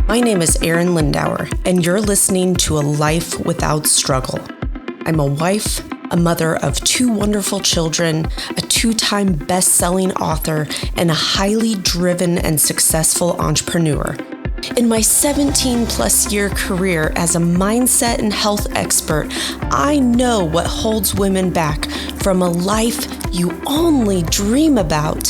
My name is Arin Lindauer, and you're listening to A Life Without Struggle. I'm a wife, a mother of 2 wonderful children, a 2-time best-selling author, and a highly driven and successful entrepreneur. In my 17-plus year career as a mindset and health expert, I know what holds women back from a life you only dream about.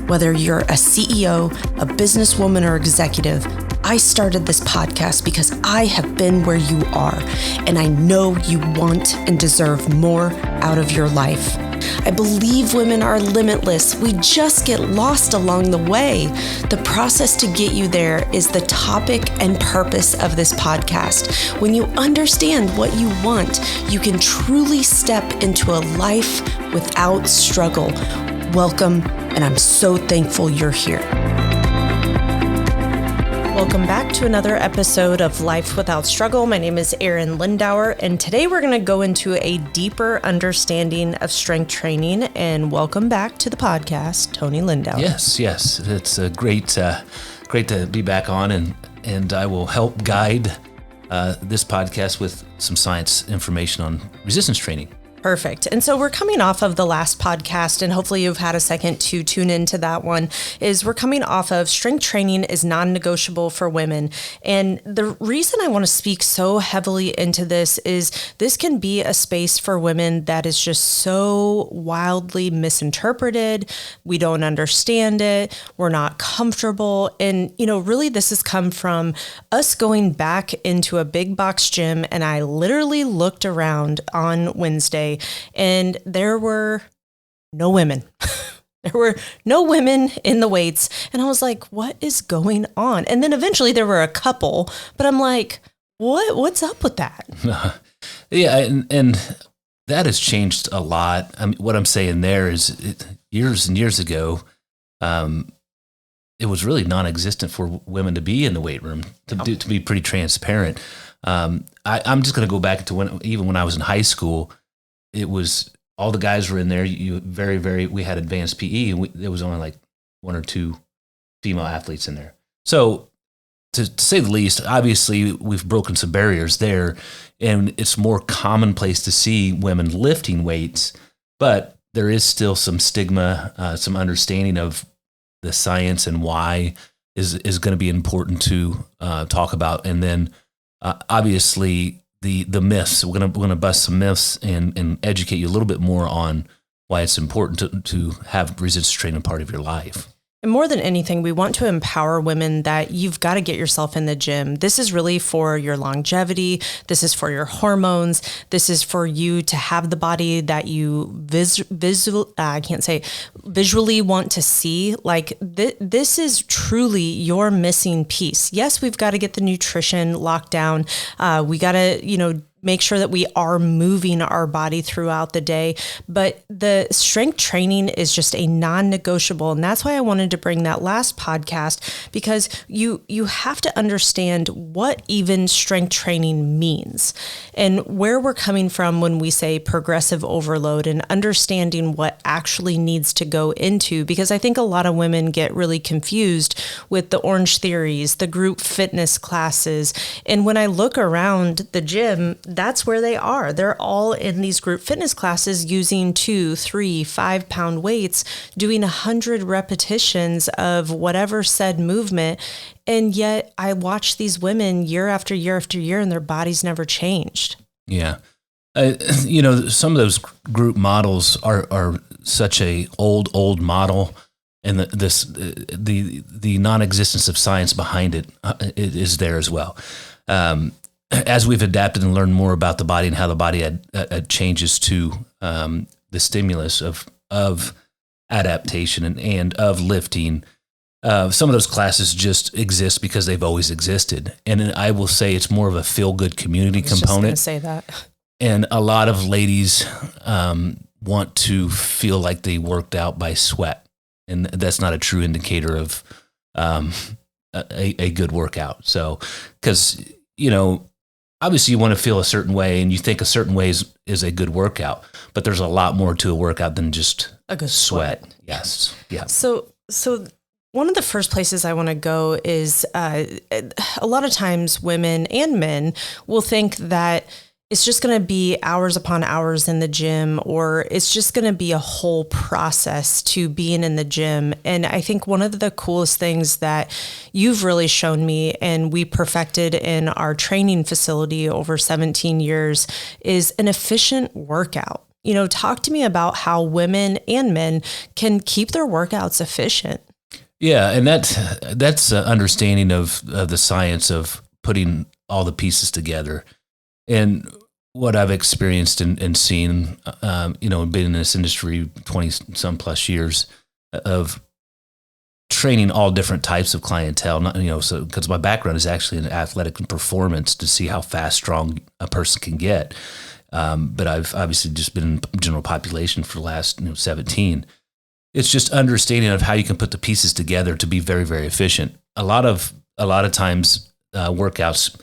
Whether you're a CEO, a businesswoman, or executive, I started this podcast because I have been where you are, and I know you want and deserve more out of your life. I believe women are limitless. We just get lost along the way. The process to get you there is the topic and purpose of this podcast. When you understand what you want, you can truly step into a life without struggle. Welcome, and I'm so thankful you're here. Welcome back to another episode of Life Without Struggle. My name is Arin Lindauer, and today we're going to go into a deeper understanding of strength training. And welcome back to the podcast, Tony Lindauer. Yes, it's great to be back on, and I will help guide this podcast with some science information on resistance training. Perfect. And so we're coming off of the last podcast, and hopefully you've had a second to tune into that one, is we're coming off of strength training is non-negotiable for women. And the reason I want to speak so heavily into this is this can be a space for women that is just so wildly misinterpreted. We don't understand it. We're not comfortable. And, really this has come from us going back into a big box gym, and I literally looked around on Wednesday and there were no women. There were no women in the weights. And I was like, what is going on? And then eventually there were a couple, but I'm like, what's up with that? Yeah. And that has changed a lot. I mean, what I'm saying there is years and years ago, it was really non-existent for women to be in the weight room, to be pretty transparent. I'm just going to go back to even when I was in high school. It was all the guys were in there. We had advanced PE, and there was only like 1 or 2 female athletes in there. So to say the least, obviously we've broken some barriers there, and it's more commonplace to see women lifting weights, but there is still some stigma, some understanding of the science and why is going to be important to talk about. And then obviously the myths. We're gonna bust some myths and educate you a little bit more on why it's important to have resistance training part of your life. And more than anything, we want to empower women that you've got to get yourself in the gym. This is really for your longevity. This is for your hormones. This is for you to have the body that you visually want to see. Like this is truly your missing piece. Yes, we've got to get the nutrition locked down. We got to, make sure that we are moving our body throughout the day. But the strength training is just a non-negotiable. And that's why I wanted to bring that last podcast, because you have to understand what even strength training means and where we're coming from when we say progressive overload, and understanding what actually needs to go into, because I think a lot of women get really confused with the Orange Theories, the group fitness classes. And when I look around the gym, that's where they are. They're all in these group fitness classes using 2, 3, 5 pound weights, doing 100 repetitions of whatever said movement. And yet I watch these women year after year after year, and their bodies never changed. Yeah. Some of those group models are such a old model, and the non-existence of science behind it is there as well. As we've adapted and learned more about the body and how the body changes to the stimulus of adaptation and of lifting, some of those classes just exist because they've always existed. And I will say it's more of a feel-good community component. Just gonna say that. And a lot of ladies want to feel like they worked out by sweat, and that's not a true indicator of a good workout. So, because obviously you want to feel a certain way, and you think a certain way is a good workout, but there's a lot more to a workout than just a good sweat. Yes. Yeah. So One of the first places I want to go is a lot of times women and men will think that it's just going to be hours upon hours in the gym, or it's just going to be a whole process to being in the gym. And I think one of the coolest things that you've really shown me, and we perfected in our training facility over 17 years, is an efficient workout. Talk to me about how women and men can keep their workouts efficient. Yeah, and that's an understanding of the science of putting all the pieces together. And what I've experienced and seen, been in this industry 20 some plus years of training all different types of clientele, so because my background is actually in athletic and performance to see how fast, strong a person can get. But I've obviously just been in general population for the last 17. It's just understanding of how you can put the pieces together to be very, very efficient. A lot of times workouts,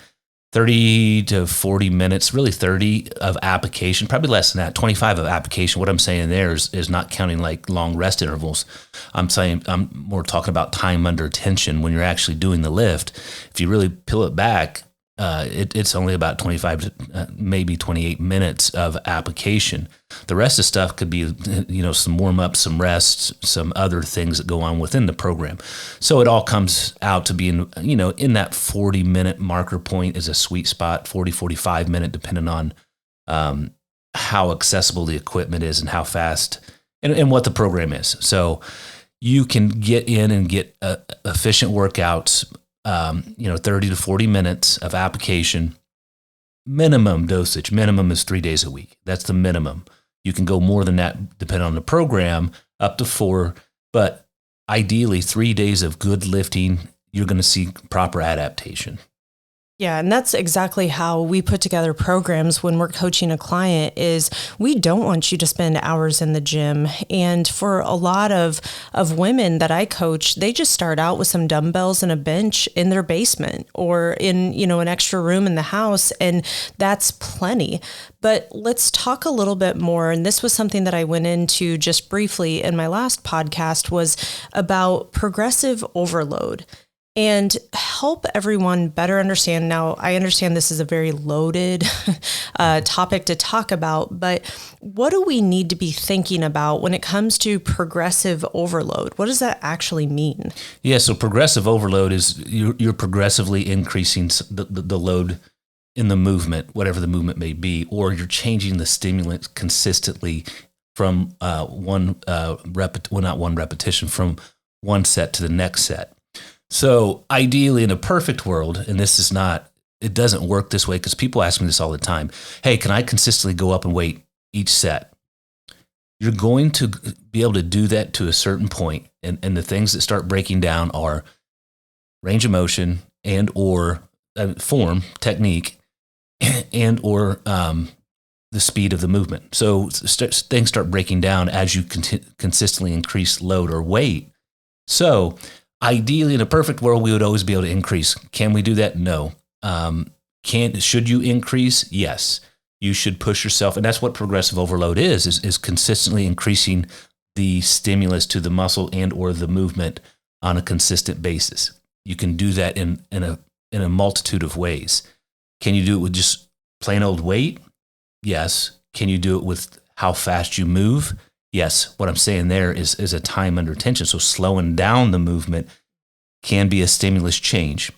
30 to 40 minutes, really 30 of application, probably less than that, 25 of application. What I'm saying there is not counting like long rest intervals. I'm more talking about time under tension when you're actually doing the lift. If you really peel it back, it's only about 25 to maybe 28 minutes of application. The rest of the stuff could be, some warm up, some rest, some other things that go on within the program. So it all comes out to being, in that 40-minute marker point is a sweet spot, 40, 45 minute, depending on how accessible the equipment is and how fast and what the program is. So you can get in and get efficient workouts, 30 to 40 minutes of application. Minimum dosage, minimum is 3 days a week. That's the minimum. You can go more than that depending on the program, up to 4, but ideally 3 days of good lifting, you're going to see proper adaptation. Yeah, and that's exactly how we put together programs when we're coaching a client is we don't want you to spend hours in the gym. And for a lot of women that I coach, they just start out with some dumbbells and a bench in their basement or in, an extra room in the house. And that's plenty. But let's talk a little bit more. And this was something that I went into just briefly in my last podcast was about progressive overload. And help everyone better understand. Now, I understand this is a very loaded topic to talk about, but what do we need to be thinking about when it comes to progressive overload? What does that actually mean? Yeah, so progressive overload is you're progressively increasing the load in the movement, whatever the movement may be, or you're changing the stimulant consistently from not one repetition, from one set to the next set. So ideally in a perfect world, and it doesn't work this way because people ask me this all the time. Hey, can I consistently go up and weight each set? You're going to be able to do that to a certain point. And the things that start breaking down are range of motion and or form, technique, and or the speed of the movement. So things start breaking down as you consistently increase load or weight. So ideally, in a perfect world, we would always be able to increase. Can we do that? No. Should you increase? Yes. You should push yourself. And that's what progressive overload is consistently increasing the stimulus to the muscle and or the movement on a consistent basis. You can do that in a multitude of ways. Can you do it with just plain old weight? Yes. Can you do it with how fast you move? Yes, what I'm saying there is a time under tension. So slowing down the movement can be a stimulus change.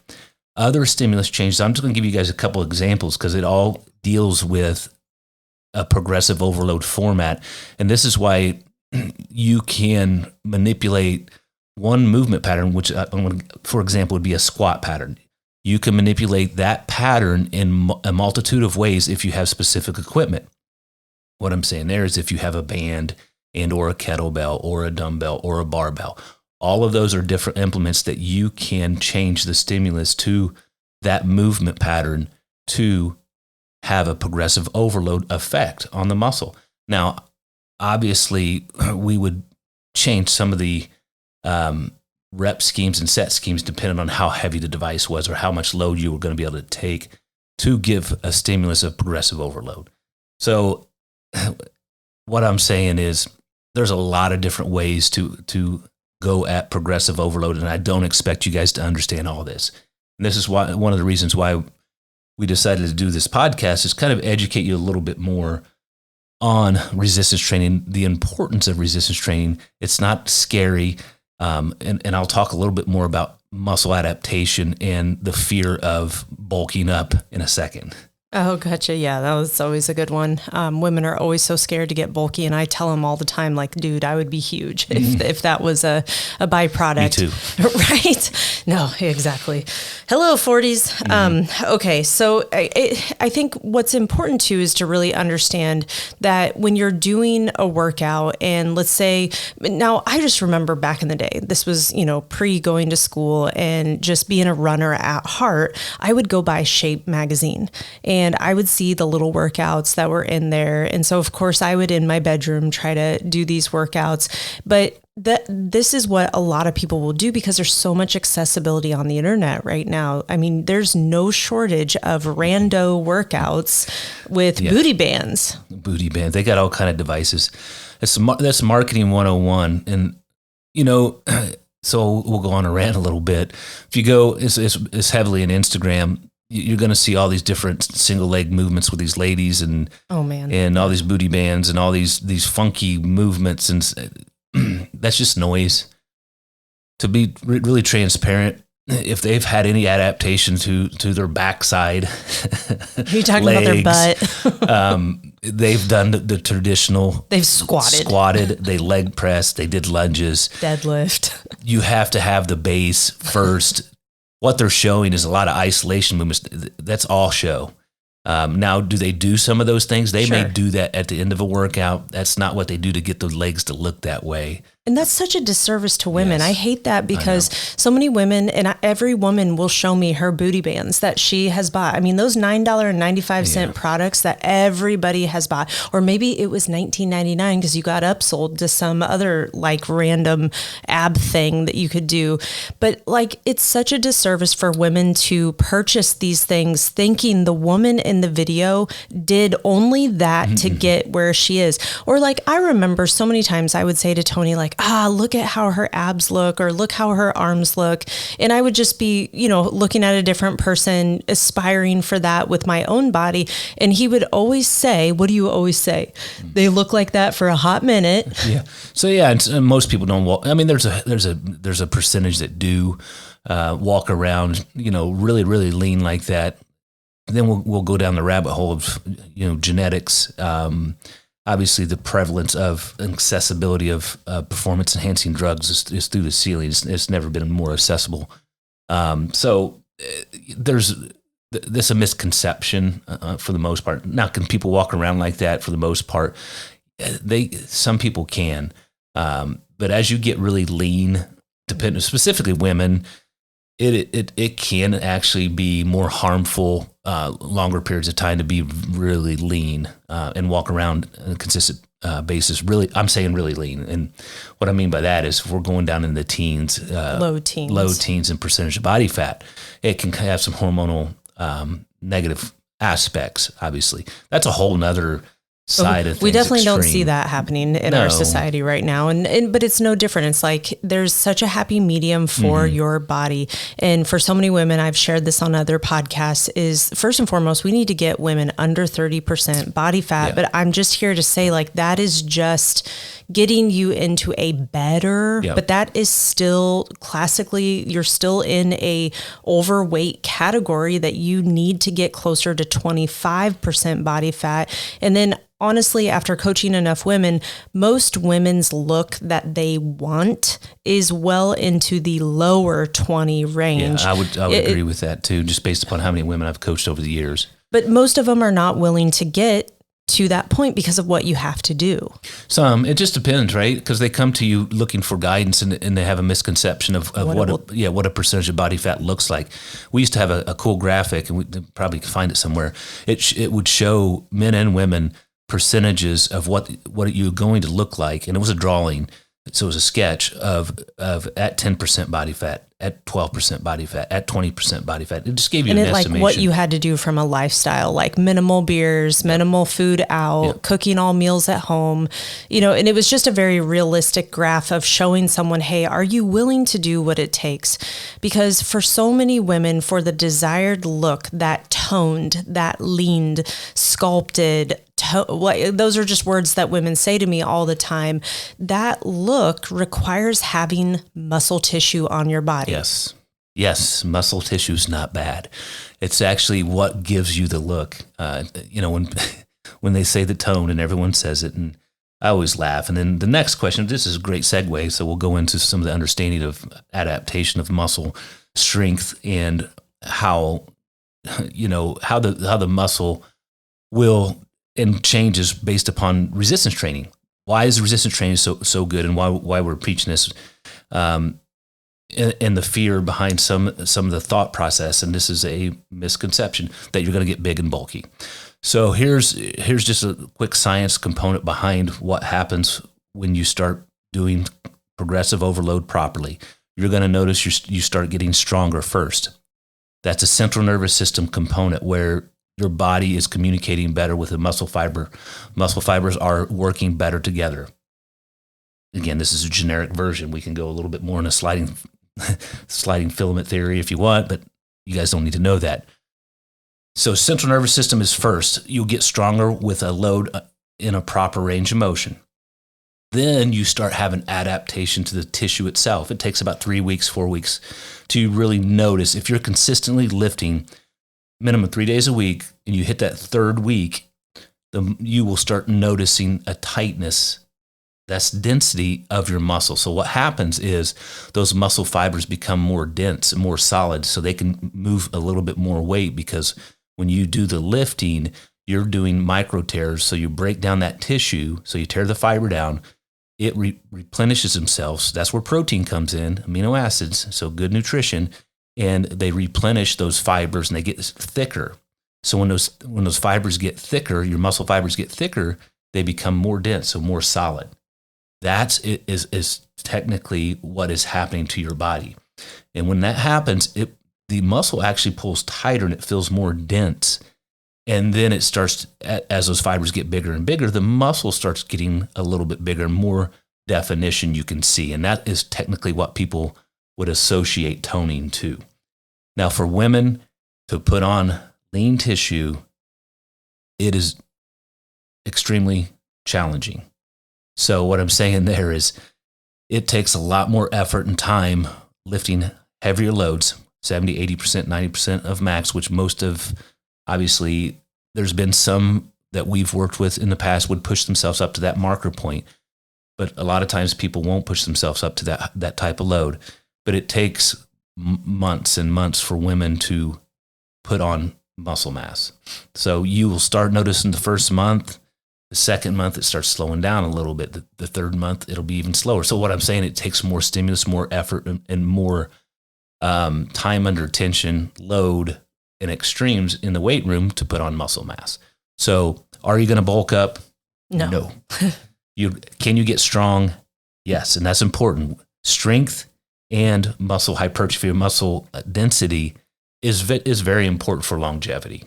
Other stimulus changes, I'm just going to give you guys a couple examples because it all deals with a progressive overload format. And this is why you can manipulate one movement pattern, which, for example, would be a squat pattern. You can manipulate that pattern in a multitude of ways if you have specific equipment. What I'm saying there is if you have a band and or a kettlebell or a dumbbell or a barbell. All of those are different implements that you can change the stimulus to that movement pattern to have a progressive overload effect on the muscle. Now, obviously, we would change some of the rep schemes and set schemes depending on how heavy the device was or how much load you were going to be able to take to give a stimulus of progressive overload. So what I'm saying is there's a lot of different ways to go at progressive overload, and I don't expect you guys to understand all this. And this is why one of the reasons why we decided to do this podcast is kind of educate you a little bit more on resistance training, the importance of resistance training. It's not scary. And I'll talk a little bit more about muscle adaptation and the fear of bulking up in a second. Oh, gotcha. Yeah, that was always a good one. Women are always so scared to get bulky, and I tell them all the time, like, dude, I would be huge if that was a byproduct. Me too. Right? No, exactly. Hello, 40s. Okay, so I think what's important too is to really understand that when you're doing a workout, and let's say, now I just remember back in the day, this was, pre going to school and just being a runner at heart, I would go buy Shape magazine, and I would see the little workouts that were in there. And so, of course, I would in my bedroom try to do these workouts. But this is what a lot of people will do because there's so much accessibility on the internet right now. I mean, there's no shortage of rando workouts with booty bands. Booty bands. They got all kind of devices. That's marketing 101. And, so we'll go on a rant a little bit. If you go, it's heavily in Instagram, you're going to see all these different single leg movements with these ladies and and all these booty bands and all these funky movements, and that's just noise. To be really transparent, if they've had any adaptation to their backside, you're talking legs, about their butt. They've done the traditional. They've squatted. They leg pressed. They did lunges, deadlift. You have to have the base first. What they're showing is a lot of isolation movements. That's all show. Now, do they do some of those things? They may do that at the end of a workout. That's not what they do to get the legs to look that way. And that's such a disservice to women. Yes. I hate that because so many women, and every woman will show me her booty bands that she has bought. I mean, those $9.95 products that everybody has bought, or maybe it was $19.99 because you got upsold to some other like random ab thing that you could do. But like, it's such a disservice for women to purchase these things thinking the woman in the video did only that to get where she is. Or like, I remember so many times I would say to Tony, like, look at how her abs look, or look how her arms look. And I would just be, looking at a different person, aspiring for that with my own body. And he would always say, what do you always say? They look like that for a hot minute. Yeah. So and most people don't walk. I mean, there's a percentage that do walk around, really, really lean like that. Then we'll go down the rabbit hole of, genetics, obviously the prevalence of accessibility of performance enhancing drugs is through the ceiling. It's never been more accessible. So there's a misconception for the most part. Now, can people walk around like that? For the most part, some people can. But as you get really lean, specifically women, it can actually be more harmful longer periods of time to be really lean and walk around on a consistent basis. Really, I'm saying really lean. And what I mean by that is if we're going down in the teens, low teens in percentage of body fat, it can have some hormonal negative aspects, obviously. That's a whole nother side of things. We definitely don't see that happening in our society right now. But it's no different. It's like there's such a happy medium for your body. And for so many women, I've shared this on other podcasts, is first and foremost, we need to get women under 30% body fat. Yeah. But I'm just here to say, like, that is just getting you into a better, but that is still classically, you're still in a overweight category that you need to get closer to 25% body fat. And then honestly, after coaching enough women, most women's look that they want is well into the lower 20 range. Yeah, I would agree with that too, just based upon how many women I've coached over the years. But most of them are not willing to get to that point because of what you have to do. It just depends, right? Because they come to you looking for guidance and they have a misconception of what a percentage of body fat looks like. We used to have a cool graphic, and we probably could find it somewhere. It would show men and women percentages of what you're going to look like, and it was a drawing. So it was a sketch of at 10% body fat, at 12% body fat, at 20% body fat. It just gave you an estimation. Like what you had to do from a lifestyle, like minimal beers, minimal food out, cooking all meals at home, and it was just a very realistic graph of showing someone, hey, are you willing to do what it takes? Because for so many women, for the desired look, that toned, that leaned, sculpted, those are just words that women say to me all the time. That look requires having muscle tissue on your body. Yes, muscle tissue is not bad. It's actually what gives you the look. When they say the tone and everyone says it, and I always laugh. And then the next question, this is a great segue, so we'll go into some of the understanding of adaptation of muscle strength and how the muscle will and changes based upon resistance training. Why is resistance training so good, and why we're preaching this, and the fear behind some of the thought process, and this is a misconception that you're going to get big and bulky. So here's just a quick science component behind what happens when you start doing progressive overload properly. You're going to notice you start getting stronger first. That's a central nervous system component where your body is communicating better with the muscle fiber. Muscle fibers are working better together. Again, this is a generic version. We can go a little bit more in a sliding filament theory if you want, but you guys don't need to know that. So central nervous system is first. You'll get stronger with a load in a proper range of motion. Then you start having adaptation to the tissue itself. It takes about 3 weeks, 4 weeks to really notice. If you're consistently lifting minimum 3 days a week, and you hit that third week, you will start noticing a tightness. That's density of your muscle. So what happens is those muscle fibers become more dense and more solid, so they can move a little bit more weight, because when you do the lifting, you're doing micro tears. So you break down that tissue, so you tear the fiber down, it replenishes themselves. That's where protein comes in, amino acids, so good nutrition. And they replenish those fibers and they get thicker. So when those fibers get thicker, your muscle fibers get thicker, they become more dense, so more solid. That is technically what is happening to your body. And when that happens, the muscle actually pulls tighter and it feels more dense. And then it starts, as those fibers get bigger and bigger, the muscle starts getting a little bit bigger, more definition you can see. And that is technically what people would associate toning to. Now, for women to put on lean tissue, it is extremely challenging. So what I'm saying there is it takes a lot more effort and time lifting heavier loads, 70, 80%, 90% of max, which most of, obviously, there's been some that we've worked with in the past would push themselves up to that marker point. But a lot of times people won't push themselves up to that type of load. But it takes months and months for women to put on muscle mass. So you will start noticing the first month. The second month, it starts slowing down a little bit. The third month, it'll be even slower. So what I'm saying, it takes more stimulus, more effort, and more time under tension, load, and extremes in the weight room to put on muscle mass. So are you going to bulk up? No. Can you get strong? Yes, and that's important. Strength and muscle hypertrophy, muscle density is very important for longevity.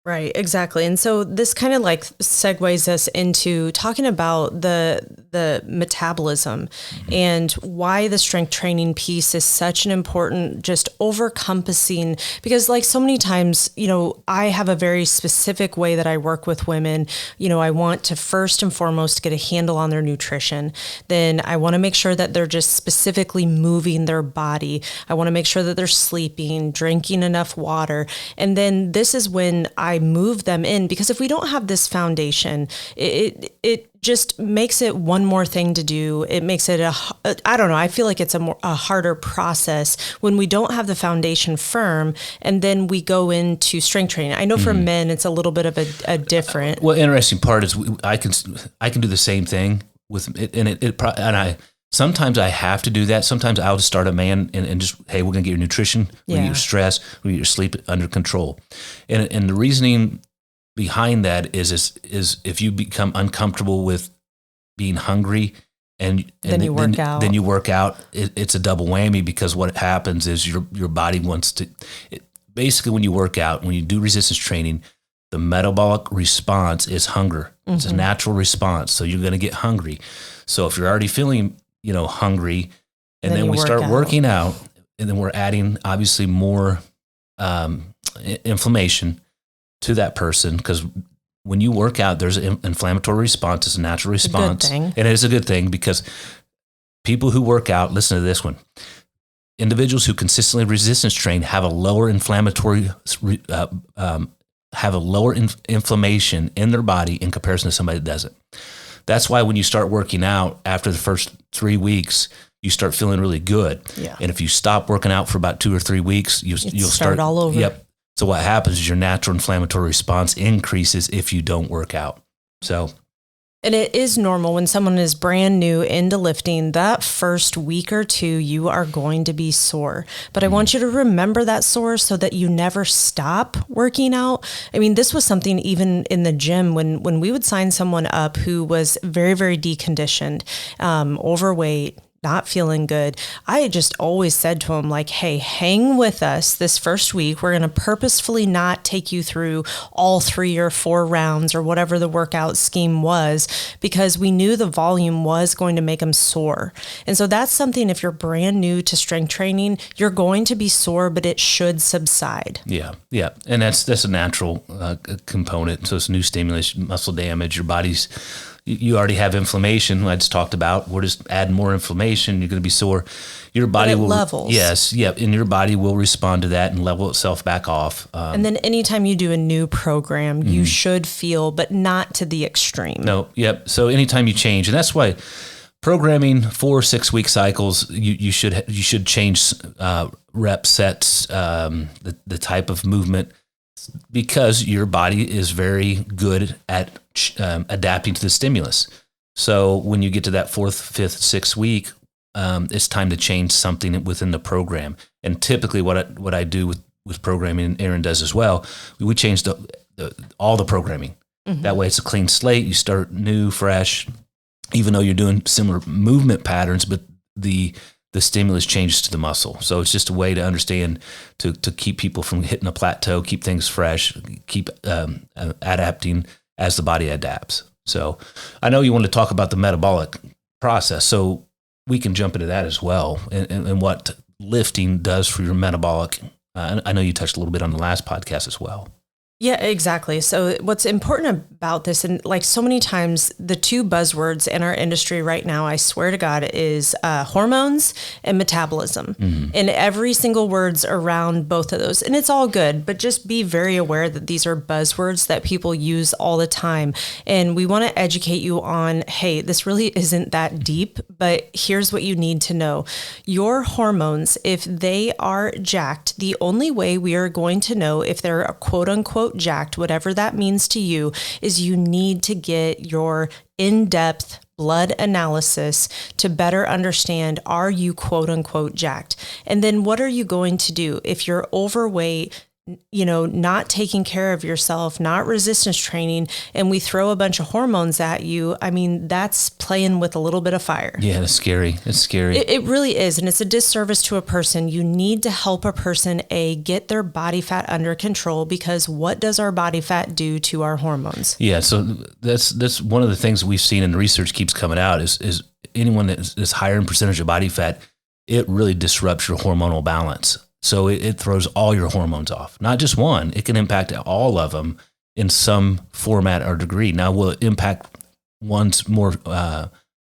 Right, exactly. And so this kind of like segues us into talking about the metabolism and why the strength training piece is such an important, just overcompassing, because like so many times, I have a very specific way that I work with women. I want to first and foremost get a handle on their nutrition. Then I want to make sure that they're just specifically moving their body. I want to make sure that they're sleeping, drinking enough water. And then this is when I move them in, because if we don't have this foundation, it just makes it one more thing to do. It makes it I don't know. I feel like it's a harder process when we don't have the foundation firm, and then we go into strength training. I know for men, it's a little bit of a different. Well, interesting part is I can do the same thing with it, and I sometimes I have to do that. Sometimes I'll just start a man and just, hey, we're gonna get your nutrition, we're gonna get your stress, we're gonna get your sleep under control, and the reasoning behind that is if you become uncomfortable with being hungry then you work out. Then you work out. It's a double whammy, because what happens is your body wants to. Basically, when you work out, when you do resistance training, the metabolic response is hunger. Mm-hmm. It's a natural response, so you're going to get hungry. So if you're already feeling, hungry, and then we start working out, and then we're adding obviously more inflammation to that person, because when you work out, there's an inflammatory response. It's a natural response. And it is a good thing, because people who work out, listen to this one, individuals who consistently resistance train have a lower inflammatory, inflammation in their body in comparison to somebody that doesn't. That's why when you start working out after the first 3 weeks, you start feeling really good. Yeah. And if you stop working out for about 2 or 3 weeks, you'll start all over. Yep. So what happens is your natural inflammatory response increases if you don't work out. And it is normal when someone is brand new into lifting, that first week or two, you are going to be sore. But I want you to remember that sore so that you never stop working out. I mean, this was something even in the gym when we would sign someone up who was very, very deconditioned, overweight, not feeling good. I just always said to him, like, hey, hang with us this first week. We're going to purposefully not take you through all 3 or 4 rounds or whatever the workout scheme was, because we knew the volume was going to make him sore. And so that's something, if you're brand new to strength training, you're going to be sore, but it should subside. Yeah. Yeah. And that's a natural component. So it's new stimulus, muscle damage, your body's, you already have inflammation. I just talked about. We're just adding more inflammation. You're going to be sore. Your body will levels. Yes, yeah, and your body will respond to that and level itself back off. And then anytime you do a new program, you should feel, but not to the extreme. No, yep. So anytime you change, and that's why programming 4 or 6 week cycles, you should change rep sets, the type of movement, because your body is very good at adapting to the stimulus. So when you get to that 4th, 5th, 6th week, it's time to change something within the program. And typically what I do with programming, and Arin does as well, we change all the programming. Mm-hmm. That way it's a clean slate. You start new, fresh, even though you're doing similar movement patterns, but the stimulus changes to the muscle. So it's just a way to understand, to keep people from hitting a plateau, keep things fresh, keep adapting as the body adapts. So I know you want to talk about the metabolic process, so we can jump into that as well, and what lifting does for your metabolic. I know you touched a little bit on the last podcast as well. Yeah, exactly. So what's important about this, and like so many times, the 2 buzzwords in our industry right now, I swear to God, is hormones and metabolism. Mm-hmm. And every single word's around both of those. And it's all good, but just be very aware that these are buzzwords that people use all the time. And we want to educate you on, hey, this really isn't that deep, but here's what you need to know. Your hormones, if they are jacked, the only way we are going to know if they're a quote unquote jacked, whatever that means to you, is you need to get your in-depth blood analysis to better understand, are you quote unquote jacked? And then what are you going to do if you're overweight, not taking care of yourself, not resistance training, and we throw a bunch of hormones at you? I mean, that's playing with a little bit of fire. Yeah, it's scary. It's scary. It really is. And it's a disservice to a person. You need to help a person, get their body fat under control, because what does our body fat do to our hormones? Yeah. So that's one of the things we've seen, and the research keeps coming out, is anyone that is higher in percentage of body fat, it really disrupts your hormonal balance. So it throws all your hormones off, not just one. It can impact all of them in some format or degree. Now, will it impact one's more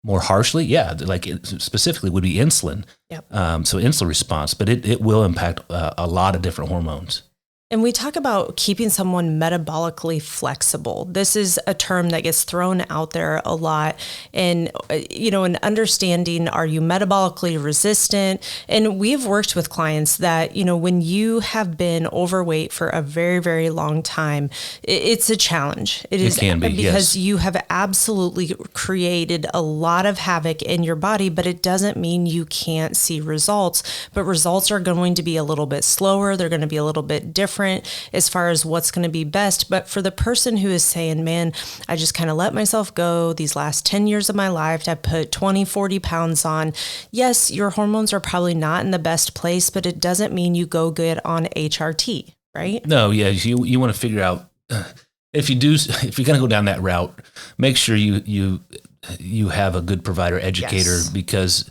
harshly? Yeah, like it specifically would be insulin. Yep. So insulin response, but it will impact a lot of different hormones. And we talk about keeping someone metabolically flexible. This is a term that gets thrown out there a lot. And, an understanding, are you metabolically resistant? And we've worked with clients that, when you have been overweight for a very, very long time, it's a challenge. It can be, because you have absolutely created a lot of havoc in your body, but it doesn't mean you can't see results. But results are going to be a little bit slower. They're going to be a little bit different. different as far as what's going to be best. But for the person who is saying, man, I just kind of let myself go these last 10 years of my life, I put 20, 40 pounds on. Yes, your hormones are probably not in the best place, but it doesn't mean you go get on HRT, right? No, yeah, you want to figure out if you're going to go down that route, make sure you have a good provider educator, Yes. because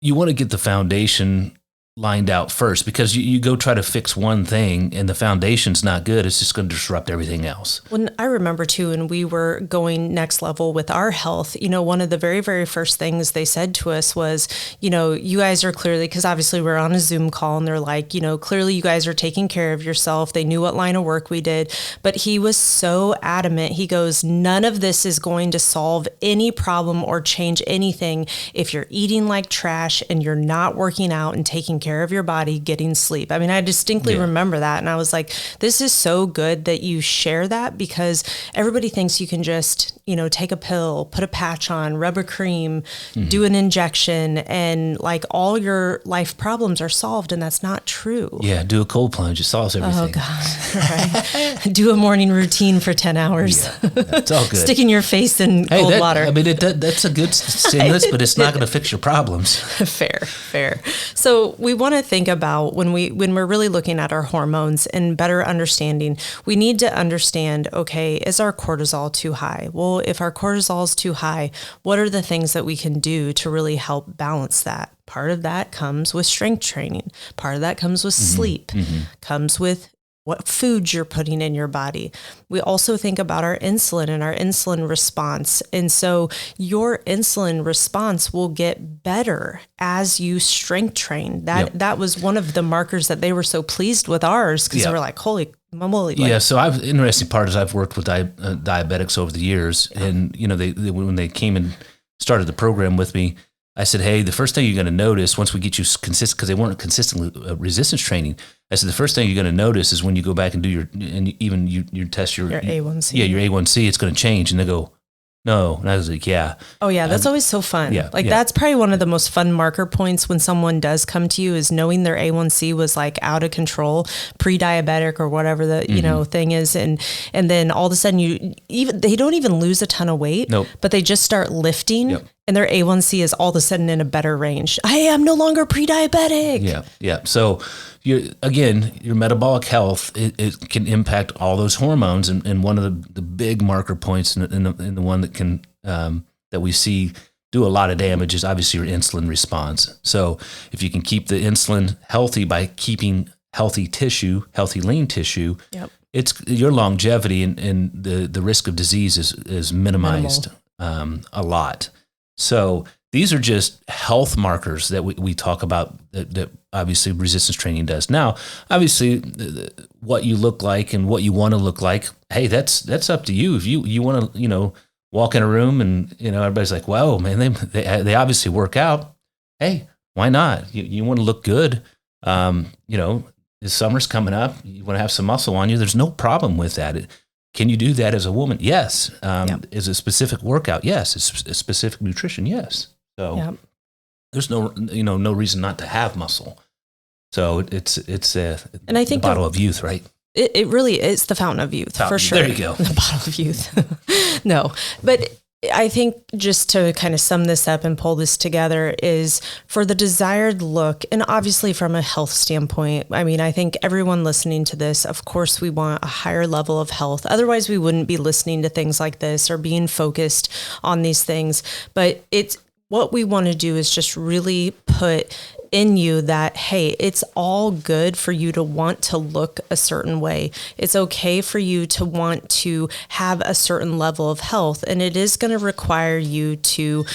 you want to get the foundation lined out first, because you go try to fix one thing and the foundation's not good, it's just going to disrupt everything else. When I remember too, when we were going next level with our health, one of the very, very first things they said to us was, you guys are clearly, because obviously we're on a Zoom call and they're like, clearly you guys are taking care of yourself. They knew what line of work we did, but he was so adamant. He goes, none of this is going to solve any problem or change anything if you're eating like trash and you're not working out and taking care of your body, getting sleep. I mean, I distinctly remember that. And I was like, this is so good that you share that, because everybody thinks you can just, take a pill, put a patch on, rub a cream, do an injection, and like all your life problems are solved. And that's not true. Yeah. Do a cold plunge. It solves everything. Oh God. Right. Do a morning routine for 10 hours. Yeah, it's all good. Sticking your face in cold water. I mean, that's a good stimulus, but it's not going to fix your problems. Fair. So we want to think about when we're really looking at our hormones and better understanding, we need to understand, okay, is our cortisol too high? Well, if our cortisol is too high, what are the things that we can do to really help balance that? Part of that comes with strength training. Part of that comes with sleep, comes with what foods you're putting in your body. We also think about our insulin and our insulin response. And so your insulin response will get better as you strength train. That was one of the markers that they were so pleased with ours, because they were like, holy moly. So interesting part is I've worked with diabetics over the years, and they when they came and started the program with me, I said, hey, the first thing you're going to notice once we get you consistent, because they weren't consistently resistance training. I said, the first thing you're going to notice is when you go back and do your test your A1C. Yeah, your A1C, it's going to change. And they go, no. And I was like, yeah. Oh yeah. That's always so fun. Yeah, that's probably one of the most fun marker points when someone does come to you, is knowing their A1C was like out of control, pre-diabetic or whatever the, thing is. And then all of a sudden they don't even lose a ton of weight, but they just start lifting. Yep. And their A1C is all of a sudden in a better range. I am no longer pre-diabetic. Yeah. So your metabolic health, it can impact all those hormones. And one of the big marker points and the one that can, that we see do a lot of damage is obviously your insulin response. So if you can keep the insulin healthy by keeping healthy tissue, healthy lean tissue, it's your longevity and the risk of disease is minimized a lot. So these are just health markers that we talk about that obviously resistance training does. Now, obviously, what you look like and what you want to look like, hey, that's up to you. If you want to, walk in a room and, everybody's like, wow, man, they obviously work out. Hey, why not? You want to look good. The summer's coming up. You want to have some muscle on you. There's no problem with that. Can you do that as a woman? Yes. Is a specific workout? Yes. Is a specific nutrition? Yes. So there's no reason not to have muscle. So it's and I think the bottle of youth, right? It really is the fountain of youth, for sure. There you go. The bottle of youth. No, but I think just to kind of sum this up and pull this together is for the desired look, and obviously from a health standpoint, I mean, I think everyone listening to this, of course, we want a higher level of health. Otherwise, we wouldn't be listening to things like this or being focused on these things. But what we want to do is just really put in you that, hey, it's all good for you to want to look a certain way. It's okay for you to want to have a certain level of health, and it is going to require you to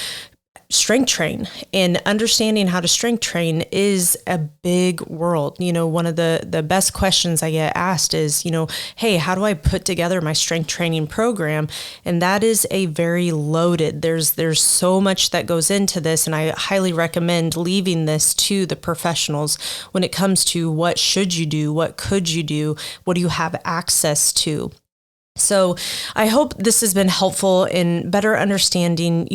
strength train, and understanding how to strength train is a big world. One of the best questions I get asked is, hey, how do I put together my strength training program? And that is a very loaded, there's so much that goes into this. And I highly recommend leaving this to the professionals when it comes to what should you do? What could you do? What do you have access to? So I hope this has been helpful in better understanding,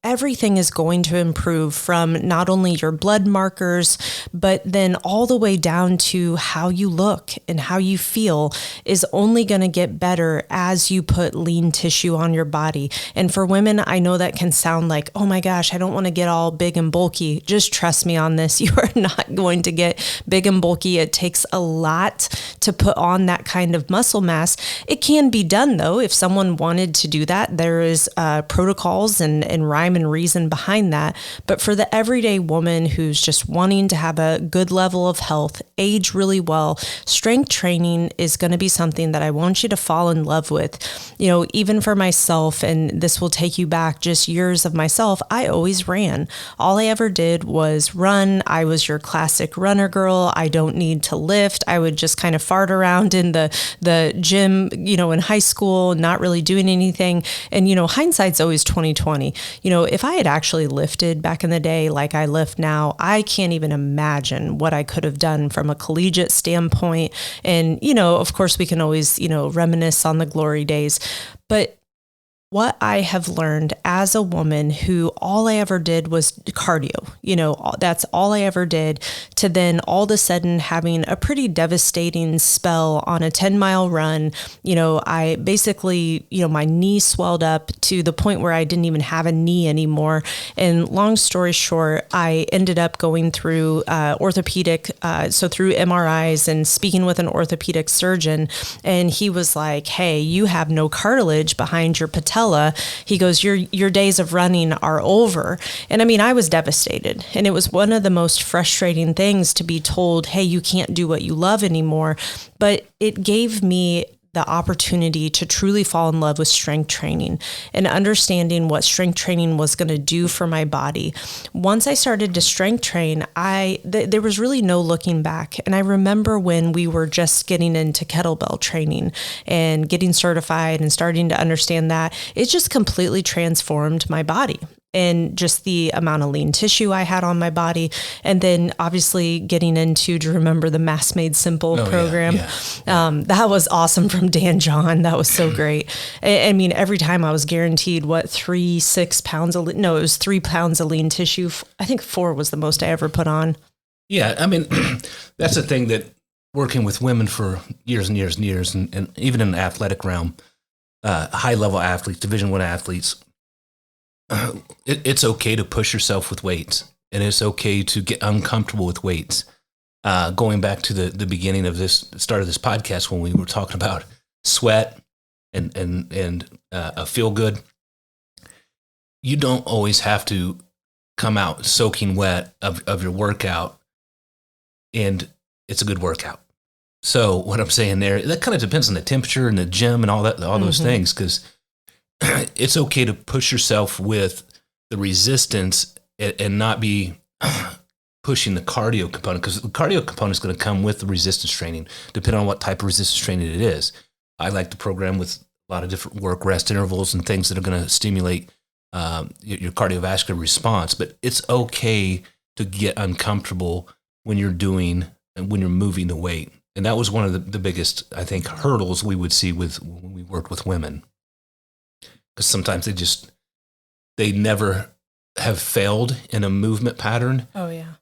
everything is going to improve, from not only your blood markers, but then all the way down to how you look and how you feel is only going to get better as you put lean tissue on your body. And for women, I know that can sound like, oh my gosh, I don't want to get all big and bulky. Just trust me on this. You are not going to get big and bulky. It takes a lot to put on that kind of muscle mass. It can be done though. If someone wanted to do that, there is protocols and rhyme and reason behind that. But for the everyday woman who's just wanting to have a good level of health, age really well, strength training is going to be something that I want you to fall in love with. You know, even for myself, and this will take you back just years of myself, I always ran. All I ever did was run. I was your classic runner girl. I don't need to lift. I would just kind of fart around in the gym, you know, in high school, not really doing anything. And, you know, hindsight's always 2020. You know, if I had actually lifted back in the day like I lift now, I can't even imagine what I could have done from a collegiate standpoint. And, you know, of course, we can always, you know, reminisce on the glory days. But what I have learned as a woman who all I ever did was cardio, you know, that's all I ever did, to then all of a sudden having a pretty devastating spell on a 10-mile run. You know, I basically, you know, my knee swelled up to the point where I didn't even have a knee anymore. And long story short, I ended up going through orthopedic, so through MRIs and speaking with an orthopedic surgeon. And he was like, hey, you have no cartilage behind your patella. He goes, your days of running are over. And I mean, I was devastated. And it was one of the most frustrating things to be told, hey, you can't do what you love anymore. But it gave me the opportunity to truly fall in love with strength training and understanding what strength training was going to do for my body. Once I started to strength train, there was really no looking back. And I remember when we were just getting into kettlebell training and getting certified and starting to understand that, it just completely transformed my body and just the amount of lean tissue I had on my body. And then obviously getting into, do you remember the Mass Made Simple program? Yeah. That was awesome from Dan John. That was so great. I mean, every time I was guaranteed 3 pounds of lean tissue. I think 4 was the most I ever put on. Yeah. I mean, that's the thing that working with women for years and years and years, and even in the athletic realm, high level athletes, Division I athletes, it's okay to push yourself with weights, and it's okay to get uncomfortable with weights. Going back to the beginning of start of this podcast, when we were talking about sweat and feel good, you don't always have to come out soaking wet of your workout, and it's a good workout. So what I'm saying there, that kind of depends on the temperature and the gym and all those things, because it's okay to push yourself with the resistance and not be pushing the cardio component, because the cardio component is going to come with the resistance training, depending on what type of resistance training it is. I like to program with a lot of different work rest intervals and things that are going to stimulate your cardiovascular response. But it's okay to get uncomfortable when you're moving the weight. And that was one of the biggest, I think, hurdles we would see when we worked with women. Because sometimes they never have failed in a movement pattern. Oh, yeah.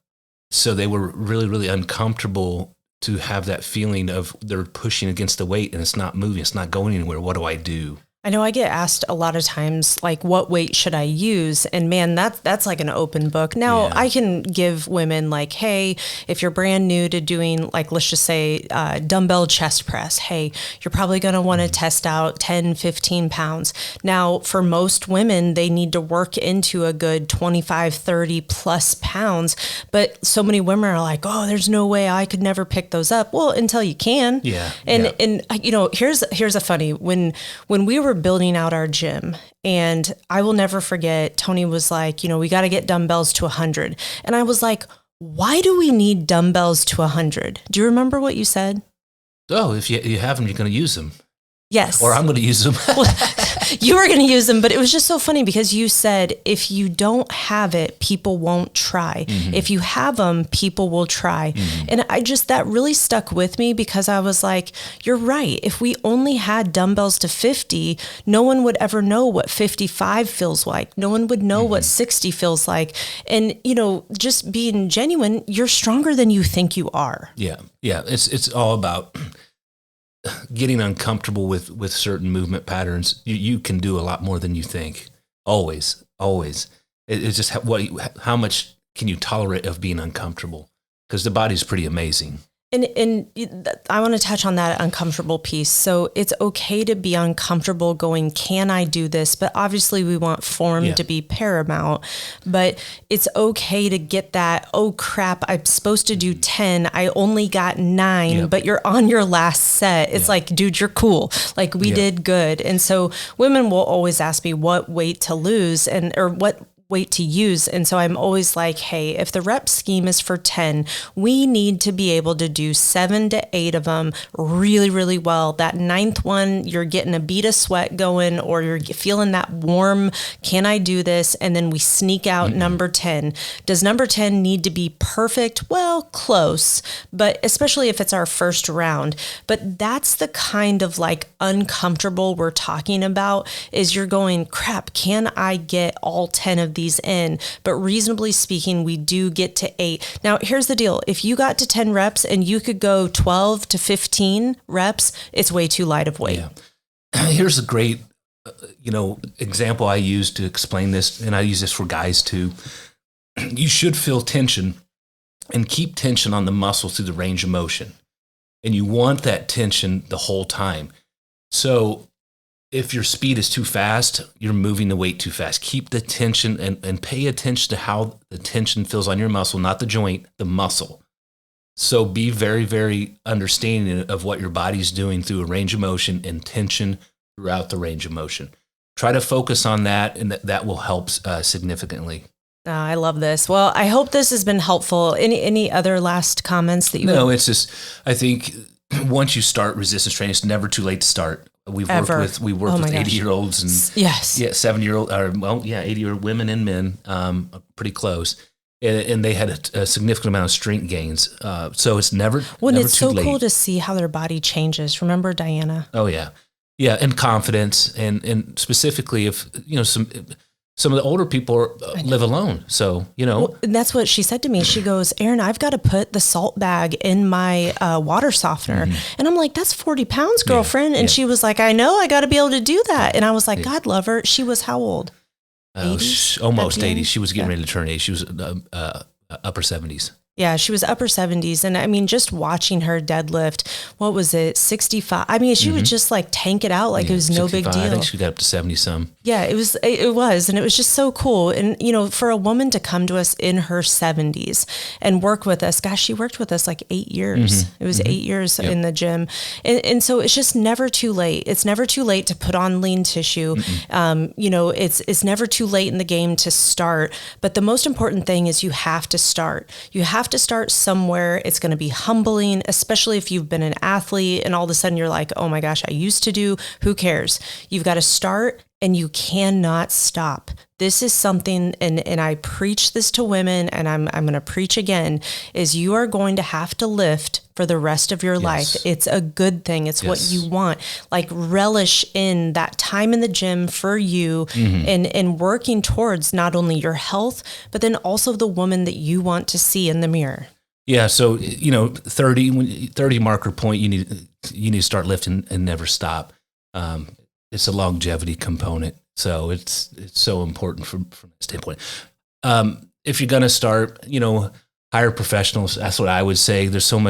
So they were really, really uncomfortable to have that feeling of they're pushing against the weight and it's not moving, it's not going anywhere. What do I do? I know I get asked a lot of times, like, what weight should I use? And man, that's like an open book. Now, yeah. I can give women like, hey, if you're brand new to doing, like, let's just say dumbbell chest press, hey, you're probably going to want to test out 10, 15 pounds. Now, for most women, they need to work into a good 25, 30 plus pounds. But so many women are like, oh, there's no way I could never pick those up. Well, until you can. Yeah. And you know, here's a funny, when we were building out our gym, and I will never forget, Tony was like, you know, we got to get dumbbells to 100. And I was like, why do we need dumbbells to 100? Do you remember what you said? Oh, if you have them, you're going to use them. Yes. Or I'm going to use them. Well, you were going to use them, but it was just so funny because you said, if you don't have it, people won't try. Mm-hmm. If you have them, people will try. Mm-hmm. And that really stuck with me because I was like, you're right. If we only had dumbbells to 50, no one would ever know what 55 feels like. No one would know what 60 feels like. And, just being genuine, you're stronger than you think you are. Yeah. Yeah. It's all about getting uncomfortable with certain movement patterns. You can do a lot more than you think. Always. It's just how much can you tolerate of being uncomfortable? Because the body's pretty amazing. And I want to touch on that uncomfortable piece. So it's okay to be uncomfortable going, can I do this? But obviously we want form to be paramount, but it's okay to get that, oh crap, I'm supposed to do 10. I only got 9, but you're on your last set. It's like, dude, you're cool. Like we did good. And so women will always ask me what weight to lose or what weight to use. And so I'm always like, hey, if the rep scheme is for 10, we need to be able to do 7 to 8 of them really, really well. That 9th one, you're getting a bead of sweat going, or you're feeling that warm, can I do this? And then we sneak out number 10. Does number 10 need to be perfect? Well, close, but especially if it's our first round. But that's the kind of like uncomfortable we're talking about, is you're going, crap, can I get all 10 of these in? But reasonably speaking, we do get to 8. Now, here's the deal. If you got to 10 reps and you could go 12 to 15 reps, it's way too light of weight. Yeah. Here's a great, example I use to explain this, and I use this for guys too. You should feel tension and keep tension on the muscle through the range of motion. And you want that tension the whole time. So if your speed is too fast, you're moving the weight too fast. Keep the tension and pay attention to how the tension feels on your muscle, not the joint, the muscle. So be very, very understanding of what your body's doing through a range of motion and tension throughout the range of motion. Try to focus on that, and that will help significantly. Oh, I love this. Well, I hope this has been helpful. Any other last comments that you No, it's just, I think once you start resistance training, it's never too late to start. We worked with 80-year-olds and 70-year-old, 80-year-old women and men, pretty close, and they had a significant amount of strength gains. So it's never it's too so late. Cool to see how their body changes. Remember Diana? Oh yeah, and confidence, and specifically if some of the older people live alone. So, Well, and that's what she said to me. She goes, Arin, I've got to put the salt bag in my water softener. Mm-hmm. And I'm like, that's 40 pounds, girlfriend. And she was like, I know, I got to be able to do that. And I was like, God love her. She was how old? Almost 80. She was getting ready to turn 80. She was upper 70s. Yeah, she was upper 70s. And I mean, just watching her deadlift, what was it, 65? I mean, she would just like tank it out like it was no big deal. I think she got up to 70 some. Yeah, it was. And it was just so cool. And, for a woman to come to us in her 70s and work with us, gosh, she worked with us like 8 years. Mm-hmm. It was 8 years in the gym. And so it's just never too late. It's never too late to put on lean tissue. It's never too late in the game to start. But the most important thing is you have to start. You have to start somewhere. It's going to be humbling, especially if you've been an athlete and all of a sudden you're like, oh my gosh, I used to do, who cares? You've got to start and you cannot stop. This is something, and I preach this to women, and I'm going to preach again, is you are going to have to lift for the rest of your life. It's a good thing. It's what you want. Like relish in that time in the gym for you and working towards not only your health, but then also the woman that you want to see in the mirror. Yeah. So, 30 marker point, you need to start lifting and never stop. It's a longevity component. So it's so important from that standpoint. If you're going to start, hire professionals. That's what I would say. There's so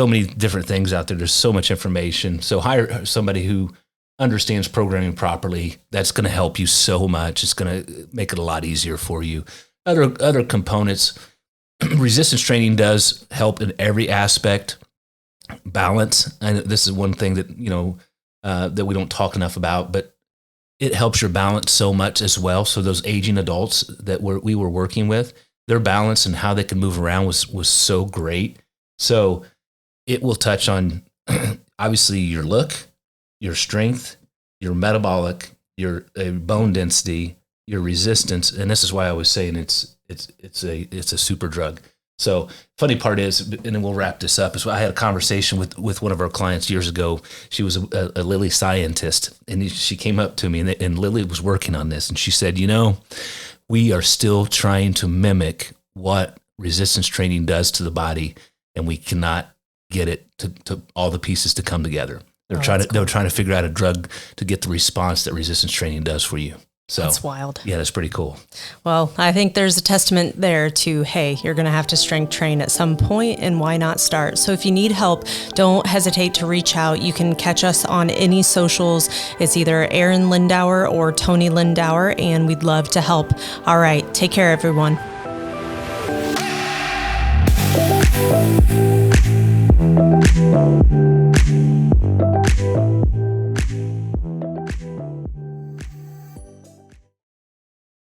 many different things out there. There's so much information. So hire somebody who understands programming properly. That's going to help you so much. It's going to make it a lot easier for you. Other components, resistance training does help in every aspect. Balance, and this is one thing that that we don't talk enough about, but it helps your balance so much as well. So those aging adults that we were working with, their balance and how they can move around was so great. So it will touch on obviously your look, your strength, your metabolic, your bone density, your resistance, and this is why I was saying it's a super drug. So funny part is, and then we'll wrap this up, is I had a conversation with one of our clients years ago. She was a Lilly scientist, and she came up to me, and Lilly was working on this, and she said, we are still trying to mimic what resistance training does to the body, and we cannot get it to all the pieces to come together. They were trying to figure out a drug to get the response that resistance training does for you. So that's wild. Yeah, that's pretty cool. Well, I think there's a testament there to, hey, you're going to have to strength train at some point, and why not start? So if you need help, don't hesitate to reach out. You can catch us on any socials. It's either Arin Lindauer or Tony Lindauer, and we'd love to help. All right. Take care, everyone.